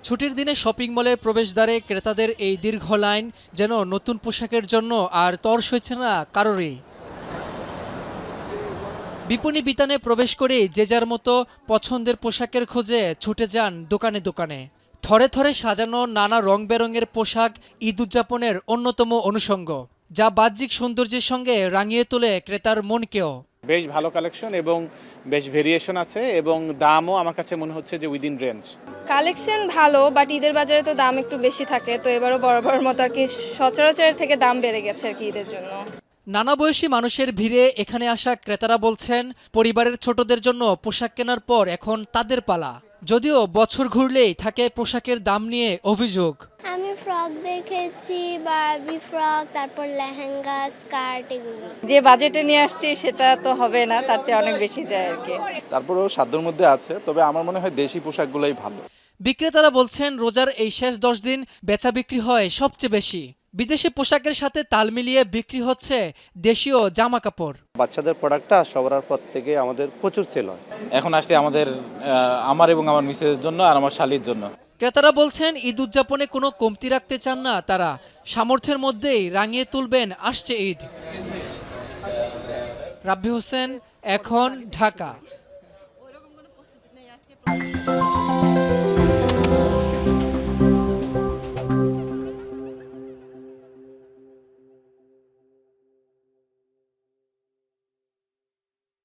ছুটির দিনে শপিং মলের প্রবেশদ্বারে ক্রেতাদের এই দীর্ঘ লাইন যেন নতুন পোশাকের জন্য আর তর সইছে না কারোরই। বিপণী বিতানে প্রবেশ করে যে যার মতো পছন্দের পোশাকের খোঁজে ছুটে যান দোকানে দোকানে। থরে থরে সাজানো নানা রং বেরঙের পোশাক ঈদ উদযাপনের অন্যতম অনুষঙ্গ, যা বাহ্যিক সৌন্দর্যের সঙ্গে রাঙিয়ে তোলে ক্রেতার মনকেও। বেশ ভালো কালেকশন এবং বেশ ভেরিয়েশন আছে এবং দামও আমার কাছে মনে হচ্ছে যে উইদিন রেঞ্জ। কালেকশন ভালো, বাট ঈদের বাজারে তো দাম একটু বেশি থাকে, তো এবারও বরাবর মতো আর কি সচরাচরের থেকে দাম বেড়ে গেছে আর কি ঈদের জন্য। নানা বয়সী মানুষের ভিড়ে এখানে আসা ক্রেতারা বলছেন, পরিবারের ছোটদের জন্য পোশাক কেনার পর এখন তাদের পালা। যদিও বছর ঘুরলেই থাকে পোশাকের দাম নিয়ে অভিযোগ। আমি ফ্রক দেখেছি, বারবি ফ্রক, তারপর লেহেঙ্গা, স্কার্ট, এগুলো। যে বাজেটে নিয়ে আসছি সেটা তো হবে না, তার চেয়ে অনেক বেশি যায় আর কি। তারপরেও সাধ্যের মধ্যে আছে, তবে আমার মনে হয় দেশি পোশাকগুলোই ভালো। বিক্রেতারা বলছেন, রোজার এই শেষ 10 দিন বেচা বিক্রি হয় সবচেয়ে বেশি। বিদেশি পোশাকের সাথে তাল মিলিয়ে বিক্রি হচ্ছে দেশীয় জামা কাপড়। বাচ্চাদের প্রোডাক্টটা সবার পর থেকে আমাদের প্রচুর সেল হয়। এখন আসছে আমার এবং আমার মিসেসের জন্য আর আমার শালীর জন্য। ক্রেতারা বলছেন, ঈদ উদযাপনে কোনো কমতি রাখতে চান না তারা। সামর্থ্যের মধ্যেই রাঙিয়ে তুলবেন আসছে ঈদ। রাব্বি হোসেন, এখন, ঢাকা।